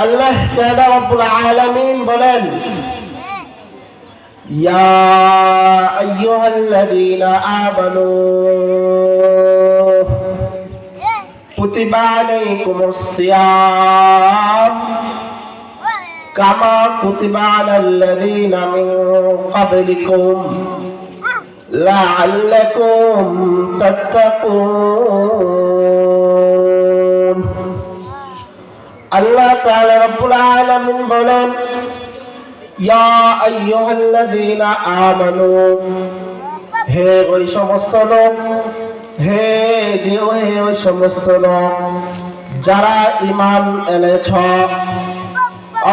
আল্লাহ তাআলা রব্বুল আলামিন বলেন, ইয়া আইয়ুহাল্লাযীনা আমানু কুতিবা আলাইকুমুস সিয়াম কামা কুতিবা আলাল্লাযীনা মিন ক্বাবলিকুম লাআল্লাকুম তাত্তাকুন। আল্লাহ তাআলা রব্বুল আলামিন বলেন, ইয়া আইয়ুহাল্লাযীনা আমানু, হে ওই সমস্ত লোক, হে ওই সমস্ত লোক যারা ঈমান এনেছ।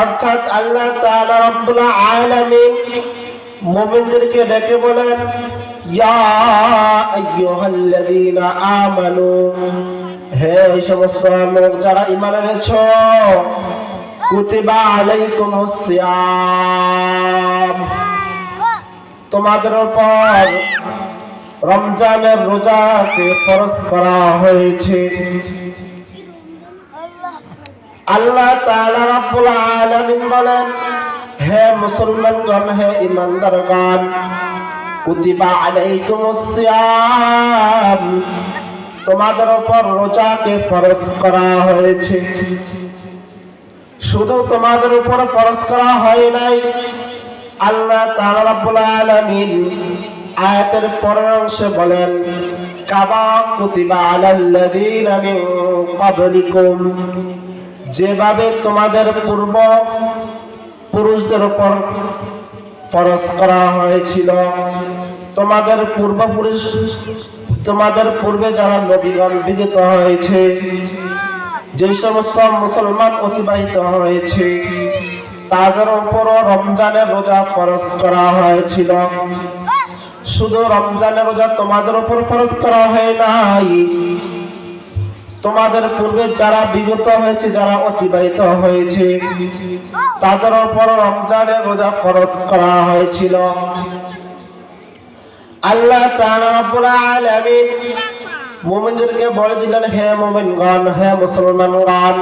অর্থাৎ আল্লাহ তাআলা রব্বুল আলামিন মুমিনদেরকে ডেকে বলেন, ইয়া আইয়ুহাল্লাযীনা আমানু, হে ওই সমস্ত লোক যারা ঈমান এনেছ, কুতিবা আলাইকুমুস সিয়াম, তোমাদের উপর রমজানের রোজাকে ফরজ করা হয়েছে। আল্লাহ তাআলা রাব্বুল আলামিন বলেন, হে মুসলমানগণ, হে ঈমানদারগণ, কুতিবা আলাইকুমুস সিয়াম, তোমাদের উপর রোজাকে ফরজ করা হয়েছে। শুধু তোমাদের উপর ফরজ করা হয় নাই, আল্লাহ তাআলা রাব্বুল আলামিন আয়াতের পরের অংশে বলেন, কামা কুতিবা আলাল্লাযীনা মিন ক্বাবলিকুম, যেভাবে তোমাদের পূর্ব পুরুষদের উপর ফরজ করা হয়েছিল। তোমাদের পূর্বপুরুষ, তোমাদের পূর্বে যারা নবীগণ বিগত হয়েছে, যে সমস্ত মুসলমান অতিবাহিত হয়েছে, তাদের উপরও রমজানের রোজা ফরজ করা হয়েছিল। শুধু রমজানের রোজা তোমাদের উপর ফরজ করা হয় নাই, তোমাদের পূর্বে যারা বিগত হয়েছে, যারা অতিবাহিত হয়েছে, তাদের উপর রমজানের রোজা ফরজ করা হয়েছিল। আল্লাহ তাআলা রাব্বুল আলামিন মুমিনদেরকে বলে দিলেন, হে মুমিনগণ, হে মুসলমানগণ,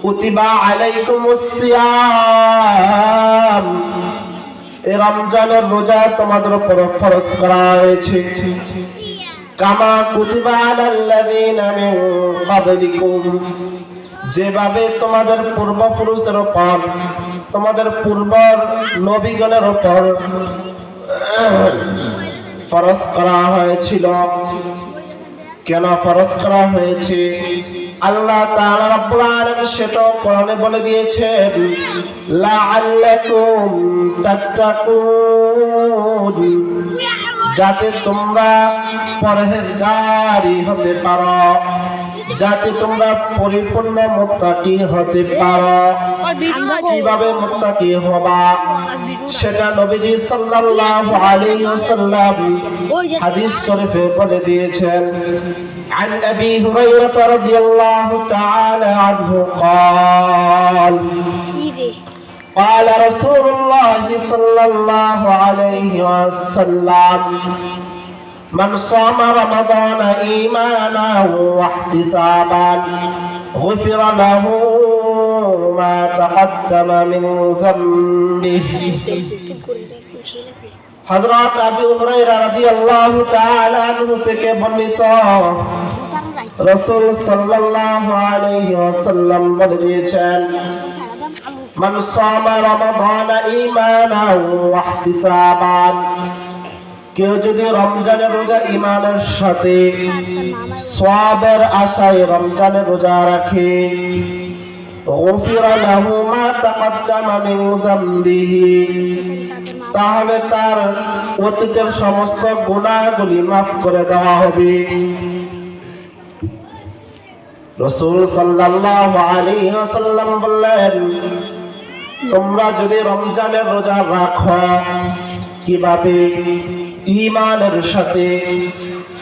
কুতিবা আলাইকুমুস সিয়াম, এই রমজানের রোজা তোমাদের উপর ফরজ করা হয়েছে। কামা কুতিবা আলাল্লাযীনা মিন ক্বাবলিকুম, যেভাবে তোমাদের পূর্বপুরুষদের উপর, তোমাদের পূর্বর নবীগণের উপর ফরজ করা হয়েছিল। কেন ফরজ করা হয়েছে? আল্লাহ তাআলা রাব্বুল আলামিন সেটা কোরআনে বলে দিয়েছেন, লাআল্লাকুম তাত্তাকুন, যাতে তোমরা পরহেজগারি হতে পারো, যাতে তোমরা পরিপূর্ণ মুত্তাকি হতে পারো। কিভাবে মুত্তাকি হবা সেটা নবীজি সাল্লাল্লাহু আলাইহি ওয়াসাল্লাম হাদিস শরীফে বলে দিয়েছেন। عن أبي هريرة رضي الله تعالى عنه قال قال رسول الله صلى الله عليه وسلم من صام رمضان إيمانا واحتسابا غفر له ما تقدم من ذنبه। হযরত আবু হুরায়রা রাদিয়াল্লাহু তাআলা আনহু থেকে বর্ণিত, রাসূল সাল্লাল্লাহু আলাইহি ওয়াসাল্লাম বলে দিয়েছেন, মান সামা রমাদানা ঈমানান ওয়া ইহতিসাবান, কেউ যদি রমজানের রোজা ঈমানের সাথে সওয়াবের আশায় রমজানের রোজা রাখে, গুফিরা লাহু মা তাকদ্দামা মিন যামবিহি, তাহলে তার অতীতের সমস্ত গুনাহগুলি মাফ করে দেওয়া হবে। রাসূল সাল্লাল্লাহু আলাইহি ওয়াসাল্লাম বললেন, তোমরা যদি রমজানের রোজা রাখো, কিভাবে? ঈমানের সাথে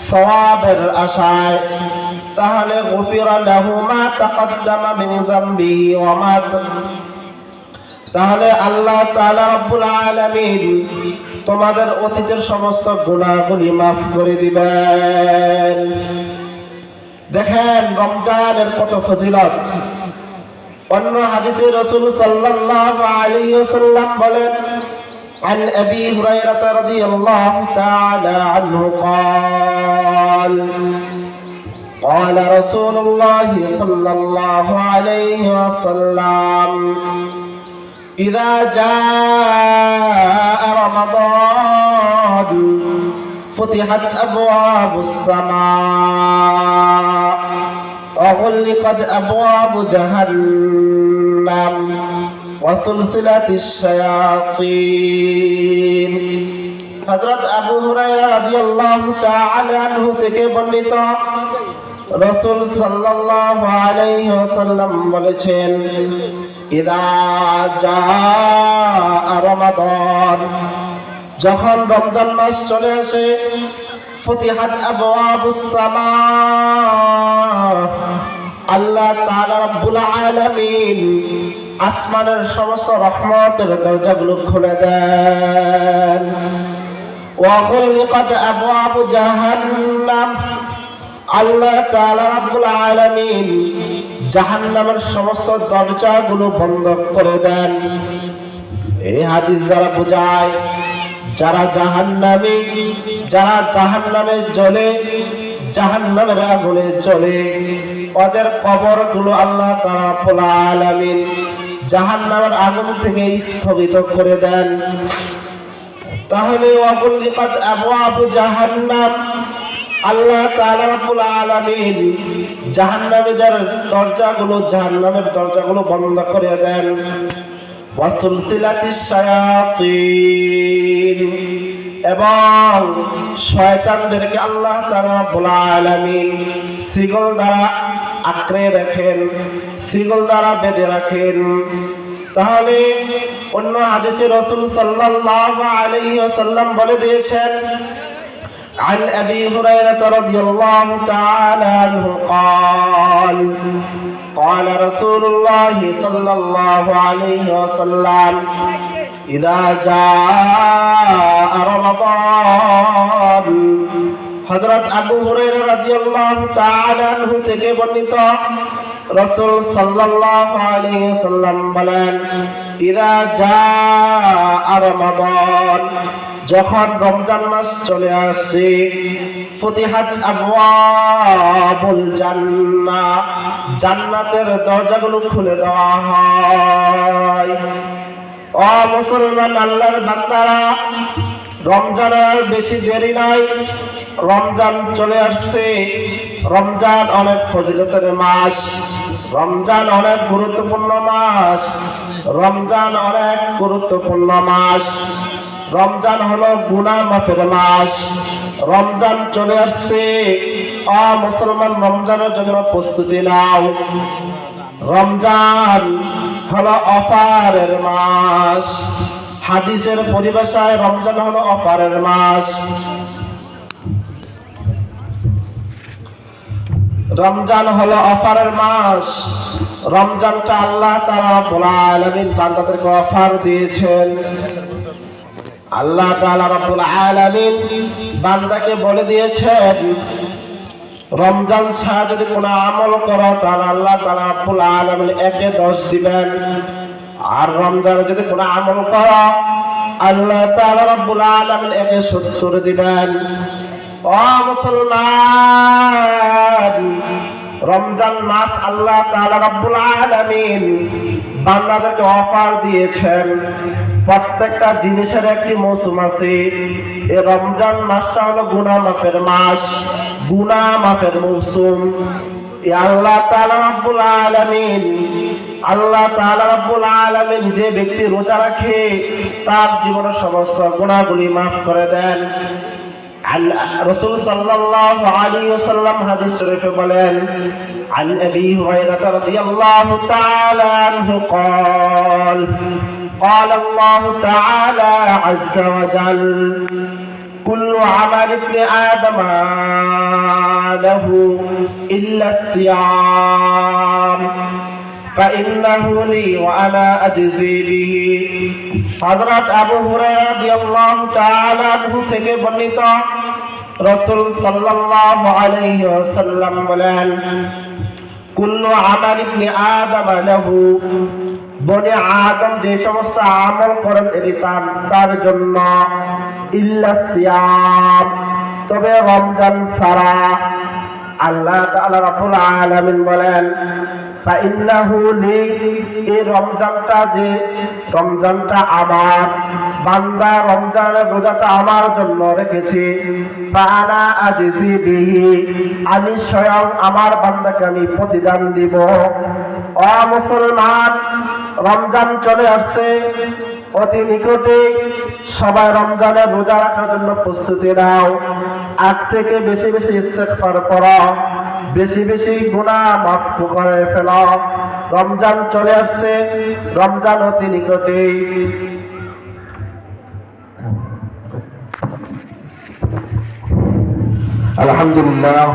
সওয়াবের আশায়, তাহলে গুফিরা লাহু মা তাকদ্দামা মিন যামবিহি ওয়া মা, তাহলে আল্লাহ তাআলা রাব্বুল আলামিন তোমাদের অতীতের সমস্ত গুনাহগুলি মাফ করে দিবেন। দেখেন রমজানের কত ফজিলত। অন্য হাদিসে রাসূল সাল্লাল্লাহু আলাইহি ওয়াসাল্লাম বলেন عن أبي هريرة رضي الله تعالى عنه قال قال رسول الله صلى الله عليه وسلم إذا جاء رمضان فتحت أبواب السماء وغلقت أبواب جهنم وسلسلة الشياطين হযরত আবু হুরায়রা রাদিয়াল্লাহু তাআলা আনহু থেকে বর্ণিত রাসূল সাল্লাল্লাহু আলাইহি ওয়াসাল্লাম বলেছেন ইদা জাআ রমাদান যখন রমজান মাস চলে আসে ফুতিহাত আবওয়াবুস সামা আল্লাহ তাআলা রাব্বুল আলামিন আসমানের সমস্ত রহমতের দরজাগুলো খুলে দেন ওয়া গুলিকাত আবওয়াবু জাহান্নাম আল্লাহ তাআলা রাব্বুল আলামিন জাহান্নামের সমস্ত দরজাগুলো বন্ধ করে দেন। এই হাদিস দ্বারা বোঝায় যারা জাহান্নামী, যারা জাহান্নামে জ্বলে, জাহান্নামের আগুনে জ্বলে, ওদের কবরগুলো আল্লাহ তাআলা রাব্বুল আলামিন জাহান্নামের আগুন থেকে স্থগিত করে দেন। তাহলে ওয়াগুলিকাত আবওয়াবু জাহান্নাম আল্লাহ তাআলা রাব্বুল আলামিন জাহান্নামীদের দরজাগুলো, জাহান্নামের দরজাগুলো বন্ধ করে দেন। ওয়াসুলসিলাতিশ শায়াতিন এবং শয়তানদেরকে আল্লাহ তাআলা রাব্বুল আলামিন শিকল দ্বারা আঁকড়ে রাখেন, শিকল দ্বারা বেঁধে রাখেন। তাহলে অন্য হাদিসে রাসূল সাল্লাল্লাহু আলাইহি ওয়াসাল্লাম বলে দিয়েছেন عن أبي هريرة رضي الله تعالى عنه قال قال رسول الله صلى الله عليه وسلم إذا جاء رمضان হযরত আবু হুরায়রা রাদিয়াল্লাহু তাআলা আনহু থেকে বর্ণিত রাসূল সাল্লাল্লাহু আলাইহি ওয়াসাল্লাম বলেন ইযা জাআ রমাদান যখন রমজান মাস চলে আসে ফুতিহাত আবওয়াবুল জান্নাহ জান্নাতের দরজাগুলো খুলে দেওয়া হয়। ও মুসলমান আল্লাহর বান্দারা, রমজানের বেশি দেরি নাই, রমজান চলে আসছে। রমজান অনেক ফজিলতের মাস, রমজান অনেক গুরুত্বপূর্ণ মাস, রমজান অনেক গুরুত্বপূর্ণ মাস। রমজান হলো গুনাহ মাফের মাস। রমজান চলে আসছে, মুসলমান রমজানের জন্য প্রস্তুতি নাও। রমজান হলো অফারের মাস। হাদিসের পরিভাষায় রমজান হলো অফারের মাস। রমজান হলো অফারের মাস। রমজানটা আল্লাহ তাআলা রাব্বুল আলামিন বান্দাদেরকে অফার দিয়েছেন। আল্লাহ তাআলা রাব্বুল আলামিন বান্দাকে বলে দিয়েছেন রমজান ছাড়া যদি কোনো আমল করো তাহলে আল্লাহ তাআলা রাব্বুল আলামিন 1-10 দিবেন, আর রমজানে যদি কোনো আমল করো আল্লাহ তাআলা রাব্বুল আলামিন 170 দিবেন। ও মুসলমান, রমজান মাস আল্লাহ তাআলা রাব্বুল আলামিন বান্দাদেরকে অফার দিয়েছেন। প্রত্যেকটা জিনিসের একটি মৌসুম আছে। এই রমজান মাসটা হলো গুনাহ মাফের মাস, গুনাহ মাফের মৌসুম। আল্লাহ তাআলা রাব্বুল আলামিন, আল্লাহ তাআলা রাব্বুল আলামিন যে ব্যক্তি রোজা রাখে তার জীবনের সমস্ত গুনাহগুলি মাফ করে দেন। রাসূল সাল্লাল্লাহু আলাইহি ওয়াসাল্লাম হাদিস শরীফে বলেন عن أبي هريرة رضي الله تعالى عنه قال قال الله تعالى عز وجل كل عمل ابن آدم له إلا الصيام فإنه لي وأنا أجزي به। হযরত আবু হুরায়রা রাদিয়াল্লাহু তাআলা আনহু থেকে বর্ণিত রাসূল সাল্লাল্লাহু আলাইহি ওয়াসাল্লাম বলেন কুল্লু আমাল ইবনে আদম লাহু, বনি আদম যে সমস্ত আমল করেন এটি তার জন্য, ইল্লা সিয়াম, তবে রমজান ছাড়া। আল্লাহ তাআলা রাব্বুল আলামিন বলেন ফাইন্নাহু লি, এই রমজানটা আমার, বান্দা রমজানের রোজাটা আমার জন্য রেখেছি। ফাআনা আজিজি বিহি, আমি স্বয়ং আমার বান্দাকে আমি প্রতিদান দিব। ও মুসলমান, রমজান চলে আসছে অতি নিকটে, সবাই রমজানের রোজা রাখার জন্য প্রস্তুতি নাও। আগ থেকে বেশি বেশি ইস্তেগফার করো, বেশি বেশি গুনাহ মাফ করে ফেলো। রমজান চলে আসছে, রমজান অতি নিকটে। আলহামদুলিল্লাহ,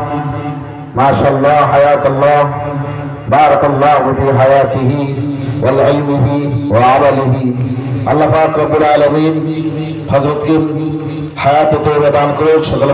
মাশাআল্লাহ, হায়াতাল্লাহ, বারাকাল্লাহু ফি হায়াতিহি ওয়াল ইলমিহি ওয়া আমালিহি। আল্লাহ পাক রব্বুল আলামিন হযরতকে হায়াতে তয়্যিবা দান করুন। সকল